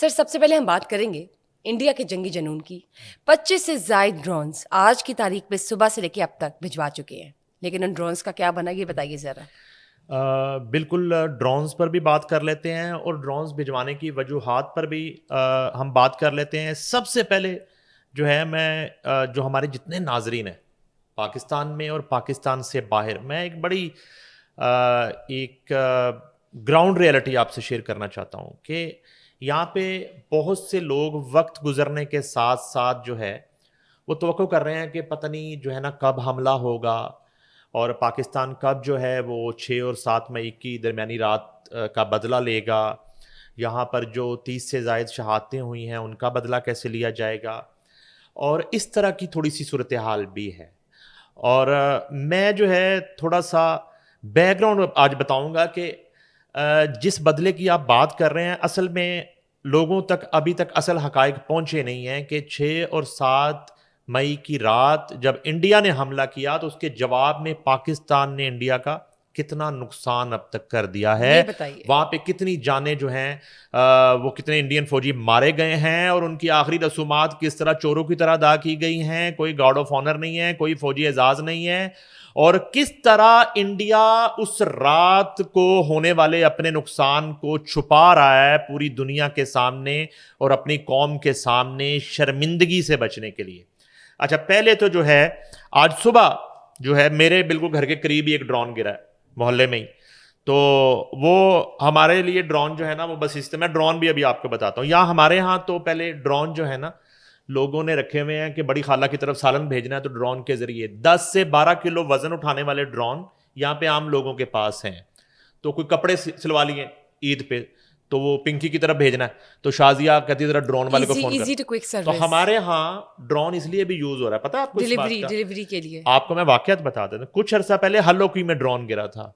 سر سب سے پہلے ہم بات کریں گے انڈیا کے جنگی جنون کی. 25 سے زائد ڈرونز آج کی تاریخ میں صبح سے لے کے اب تک بھجوا چکے ہیں, لیکن ان ڈرونز کا کیا بنا یہ بتائیے ذرا. بالکل, ڈرونز پر بھی بات کر لیتے ہیں اور ڈرونز بھجوانے کی وجوہات پر بھی ہم بات کر لیتے ہیں. سب سے پہلے جو ہے میں جو ہمارے جتنے ناظرین ہیں پاکستان میں اور پاکستان سے باہر, میں ایک بڑی ایک گراؤنڈ ریئلٹی آپ سے شیئر کرنا چاہتا ہوں کہ یہاں پہ بہت سے لوگ وقت گزرنے کے ساتھ ساتھ جو ہے وہ توقع کر رہے ہیں کہ پتہ نہیں جو ہے نا کب حملہ ہوگا اور پاکستان کب جو ہے وہ 6 اور 7 مئی کی درمیانی رات کا بدلہ لے گا. یہاں پر جو 30 سے زائد شہادتیں ہوئی ہیں ان کا بدلہ کیسے لیا جائے گا, اور اس طرح کی تھوڑی سی صورتحال بھی ہے. اور میں جو ہے تھوڑا سا بیک گراؤنڈ آج بتاؤں گا کہ جس بدلے کی آپ بات کر رہے ہیں اصل میں لوگوں تک ابھی تک اصل حقائق پہنچے نہیں ہیں کہ 6 اور 7 مئی کی رات جب انڈیا نے حملہ کیا تو اس کے جواب میں پاکستان نے انڈیا کا کتنا نقصان اب تک کر دیا ہے. وہاں پہ کتنی جانیں جو ہیں وہ کتنے انڈین فوجی مارے گئے ہیں اور ان کی آخری رسومات کس طرح چوروں کی طرح ادا کی گئی ہیں. کوئی گارڈ آف آنر نہیں ہے, کوئی فوجی اعزاز نہیں ہے, اور کس طرح انڈیا اس رات کو ہونے والے اپنے نقصان کو چھپا رہا ہے پوری دنیا کے سامنے اور اپنی قوم کے سامنے شرمندگی سے بچنے کے لیے. اچھا, پہلے تو جو ہے آج صبح جو ہے میرے بالکل گھر کے قریب ہی ایک ڈرون گرا ہے محلے میں ہی, تو وہ ہمارے لیے ڈرون جو ہے نا وہ بس اس میں ڈرون بھی ابھی آپ کو بتاتا ہوں. یہاں ہمارے ہاں تو پہلے ڈرون جو ہے نا لوگوں نے رکھے ہوئے ہیں کہ بڑی خالہ کی طرف سالن بھیجنا ہے تو ڈرون کے ذریعے 10 سے 12 کلو وزن اٹھانے والے ڈرون یہاں پہ عام لوگوں کے پاس ہیں. تو کوئی کپڑے سلوا لیے عید پہ تو وہ پنکی کی طرف بھیجنا ہے تو شازیہ کہتی ہے ذرا ڈرون والے کو فون کر. تو ہمارے ہاں ڈرون اس لیے بھی یوز ہو رہا ہے, پتہ ہے آپ کو ڈیلیوری کے لیے. آپ کو میں واقعات بتا دیتا ہوں. کچھ عرصہ پہلے ہلوکی میں ڈرون گرا تھا.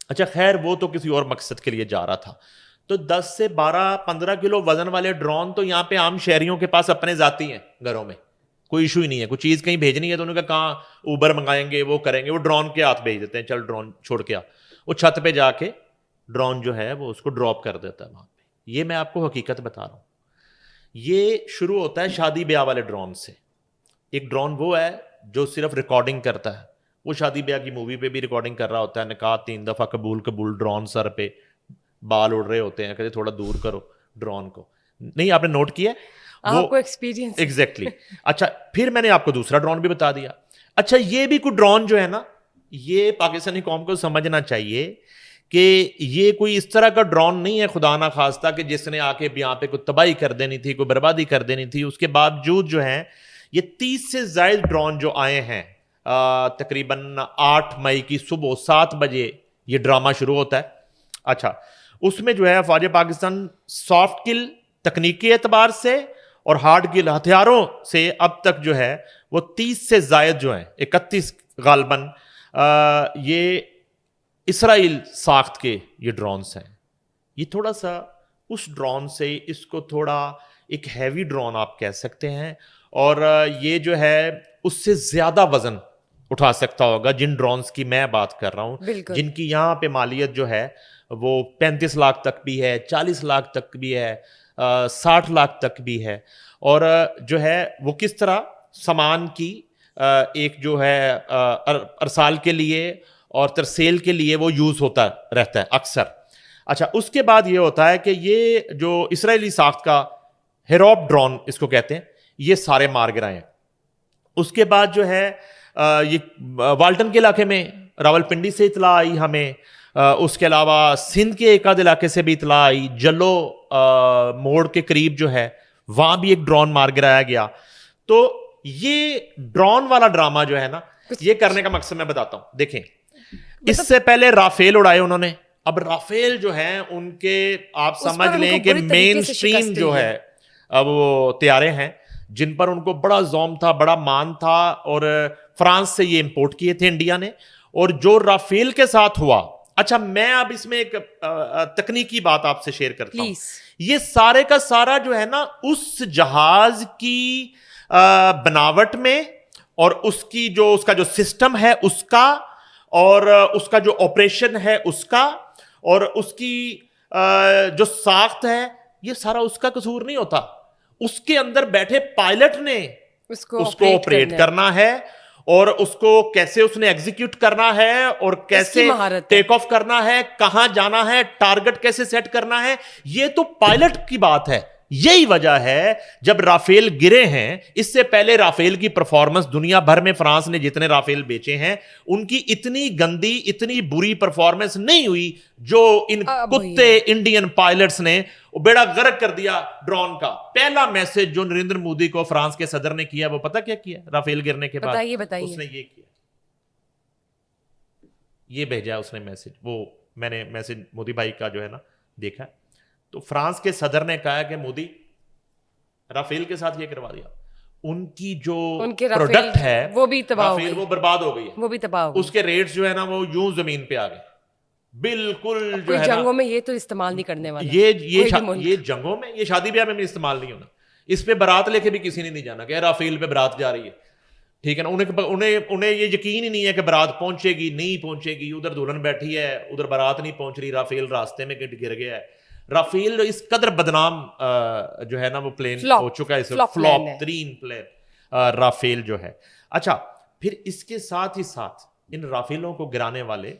اچھا خیر وہ تو کسی اور مقصد کے لیے جا رہا تھا. تو 10 سے 12-15 کلو وزن والے ڈرون تو یہاں پہ عام شہریوں کے پاس اپنے ذاتی ہیں گھروں میں, کوئی ایشو ہی نہیں ہے. کوئی چیز کہیں بھیجنی ہے تو انہوں نے کہا کہاں اوبر منگائیں گے, وہ کریں گے, وہ ڈرون کے ہاتھ بھیج دیتے ہیں, چل ڈرون چھوڑ کے آ. وہ چھت پہ جا کے ڈرون جو ہے وہ اس کو ڈراپ کر دیتا ہے وہاں پہ. یہ میں آپ کو حقیقت بتا رہا ہوں. یہ شروع ہوتا ہے شادی بیاہ والے ڈرون سے. ایک ڈرون وہ ہے جو صرف ریکارڈنگ کرتا ہے, وہ شادی بیاہ کی مووی پہ بھی ریکارڈنگ کر رہا ہوتا ہے, نکاح 3 دفعہ قبول ڈرون سر پہ, بال اڑ رہے ہوتے ہیں, کہتے تھوڑا دور کرو ڈرون کو. نہیں آپ نے نوٹ کیا آپ کو ایکسپیرینس ایگزیکٹلی. اچھا پھر میں نے آپ کو دوسرا ڈرون بھی بتا دیا. اچھا یہ بھی کوئی ڈرون جو ہے نا یہ پاکستانی قوم کو سمجھنا چاہیے کہ یہ کوئی اس طرح کا ڈرون نہیں ہے خدا نہ خواستہ کہ جس نے آ کے یہاں پہ کوئی تباہی کر دینی تھی, کوئی بربادی کر دینی تھی. اس کے باوجود جو ہے یہ 30 سے زائد ڈرون جو آئے ہیں تقریباً 8 مئی کی صبح 7 بجے یہ ڈرامہ شروع ہوتا ہے. اچھا اس میں جو ہے افواج پاکستان سافٹ کل تکنیکی اعتبار سے اور ہارڈ کل ہتھیاروں سے اب تک جو ہے وہ 30 سے زائد جو ہیں 31 غالباً یہ اسرائیل ساخت کے یہ ڈرونز ہیں. یہ تھوڑا سا اس ڈرون سے اس کو تھوڑا ایک ہیوی ڈرون آپ کہہ سکتے ہیں, اور یہ جو ہے اس سے زیادہ وزن اٹھا سکتا ہوگا جن ڈرونز کی میں بات کر رہا ہوں, جن کی یہاں پہ مالیت جو ہے وہ 35 لاکھ تک بھی ہے, 40 لاکھ تک بھی ہے, 60 لاکھ تک بھی ہے. اور جو ہے وہ کس طرح سامان کی ایک جو ہے ارسال کے لیے اور ترسیل کے لیے وہ یوز ہوتا رہتا ہے اکثر. اچھا اس کے بعد یہ ہوتا ہے کہ یہ جو اسرائیلی ساخت کا ہیروپ ڈرون اس کو کہتے ہیں یہ سارے مار گرائے ہیں. اس کے بعد جو ہے یہ والٹن کے علاقے میں راول پنڈی سے اطلاع آئی ہمیں, اس کے علاوہ سندھ کے ایک آدھ علاقے سے بھی اطلاع آئی, جلو موڑ کے قریب جو ہے وہاں بھی ایک ڈرون مار گرایا گیا. تو یہ ڈرون والا ڈرامہ جو ہے نا یہ کرنے کا مقصد میں بتاتا ہوں. دیکھیں اس سے پہلے رافیل اڑائے انہوں نے, اب رافیل جو ہیں ان کے آپ سمجھ لیں کہ مین اسٹریم جو ہے اب وہ طیارے ہیں جن پر ان کو بڑا زوم تھا, بڑا مان تھا, اور فرانس سے یہ امپورٹ کیے تھے انڈیا نے. اور جو رافیل کے ساتھ ہوا, اچھا میں اب اس میں ایک تکنیکی بات آپ سے شیئر کرتا ہوں. یہ سارے کا سارا جو ہے نا اس جہاز کی بناوٹ میں اور اس کی جو اس کا جو سسٹم ہے اس کا, اور اس کا جو آپریشن ہے اس کا, اور اس کی جو ساخت ہے یہ سارا اس کا قصور نہیں ہوتا, اس کے اندر بیٹھے پائلٹ نے اس کو آپریٹ کرنا ہے, اور اس کو کیسے اس نے ایگزیکیوٹ کرنا ہے, اور کیسے ٹیک آف کرنا ہے, کہاں جانا ہے, ٹارگٹ کیسے سیٹ کرنا ہے, یہ تو پائلٹ کی بات ہے. یہی وجہ ہے جب رافیل گرے ہیں, اس سے پہلے رافیل کی پرفارمنس دنیا بھر میں فرانس نے جتنے رافیل بیچے ہیں ان کی اتنی گندی, اتنی بری پرفارمنس نہیں ہوئی جو ان کتے انڈین پائلٹس نے بیڑا غرق کر دیا ڈرون کا. پہلا میسج جو نریندر مودی کو فرانس کے صدر نے کیا وہ پتہ کیا کیا رافیل گرنے کے بعد؟ اس نے یہ کیا, یہ بھیجا اس نے میسج. وہ میں نے میسج مودی بھائی کا جو ہے نا دیکھا, تو فرانس کے صدر نے کہا کہ مودی رافیل کے ساتھ یہ کروا دیا, ان کی جو پروڈکٹ ہے وہ بھی تباہ ہو گئی, وہ برباد ہو گئی ہے, وہ بھی تباہ ہو گئی, اس کے ریٹس جو ہے نا وہ یوں زمین پہ آ گئے بالکل. جو ہے جنگوں میں یہ تو استعمال نہیں کرنے والا, یہ جنگوں میں, یہ شادی بیاہ میں بھی استعمال نہیں ہونا. اس پہ بارات لے کے بھی کسی نے نہیں جانا کہ رافیل پہ بارات جا رہی ہے, ٹھیک ہے نا. انہیں یہ یقین ہی نہیں ہے کہ بارات پہنچے گی نہیں پہنچے گی, ادھر دلہن بیٹھی ہے ادھر بارات نہیں پہنچ رہی, رافیل راستے میں گر گیا ہے. رافیل اس قدر بدنام جو ہے نا وہ پلین ہو چکا ہے, فلاپ ترین پلین رافیل جو ہے. اچھا, پھر اس کے ساتھ ہی ساتھ ان رافیلوں کو گرانے والے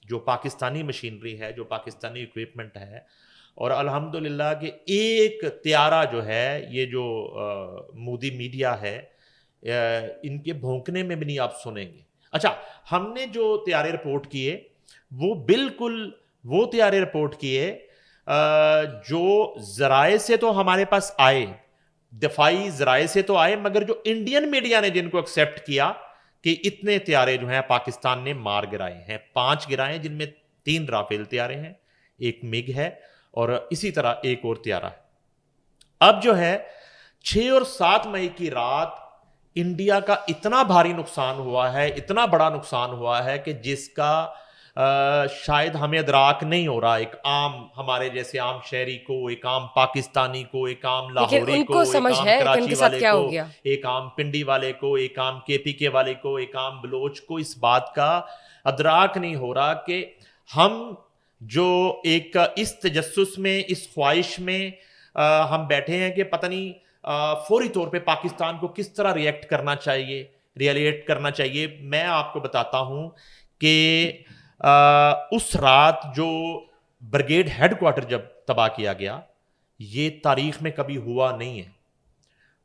جو پاکستانی مشینری ہے, جو پاکستانی اکوپمنٹ ہے, اور الحمدللہ کہ ایک طیارہ جو ہے, یہ جو مودی میڈیا ہے ان کے بھونکنے میں بھی نہیں آپ سنیں گے. اچھا, ہم نے جو طیارے رپورٹ کیے وہ بالکل وہ طیارے رپورٹ کیے جو ذرائع سے تو ہمارے پاس آئے, دفاعی ذرائع سے تو آئے, مگر جو انڈین میڈیا نے جن کو ایکسیپٹ کیا کہ اتنے طیارے جو ہیں پاکستان نے مار گرائے ہیں, 5 گرائے جن میں 3 رافیل طیارے ہیں, ایک مگ ہے, اور اسی طرح ایک اور طیارہ ہے. اب جو ہے 6 اور 7 مئی کی رات انڈیا کا اتنا بھاری نقصان ہوا ہے, اتنا بڑا نقصان ہوا ہے کہ جس کا شاید ہمیں ادراک نہیں ہو رہا. ایک عام ہمارے جیسے عام شہری کو, ایک عام پاکستانی کو, ایک عام لاہوری کو, ایک عام کراچی والے کو, ایک عام پنڈی والے کو, ایک عام کے پی کے والے کو, ایک عام بلوچ کو اس بات کا ادراک نہیں ہو رہا کہ ہم جو ایک اس تجسس میں, اس خواہش میں ہم بیٹھے ہیں کہ پتہ نہیں فوری طور پہ پاکستان کو کس طرح ریئیکٹ کرنا چاہیے, ریئلیٹ کرنا چاہیے. میں آپ کو بتاتا ہوں کہ اس رات جو بریگیڈ ہیڈ کوارٹر جب تباہ کیا گیا, یہ تاریخ میں کبھی ہوا نہیں ہے.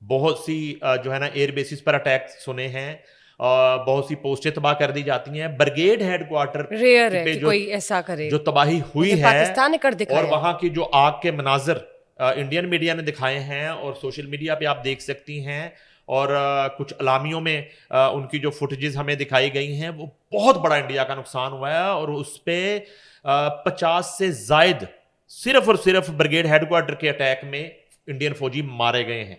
بہت سی جو ہے نا ایئر بیسز پر اٹیک سنے ہیں, بہت سی پوسٹیں تباہ کر دی جاتی ہیں. بریگیڈ ہیڈ کوارٹر پہ جو تباہی ہوئی ہے پاکستان نے کر دکھایا, اور وہاں کی جو آگ کے مناظر انڈین میڈیا نے دکھائے ہیں اور سوشل میڈیا پہ آپ دیکھ سکتی ہیں, اور کچھ اعلامیوں میں ان کی جو فوٹیجز ہمیں دکھائی گئی ہیں, وہ بہت بڑا انڈیا کا نقصان ہوا ہے. اور اس پہ 50 سے زائد صرف اور صرف بریگیڈ ہیڈ کوارٹر کے اٹیک میں انڈین فوجی مارے گئے ہیں.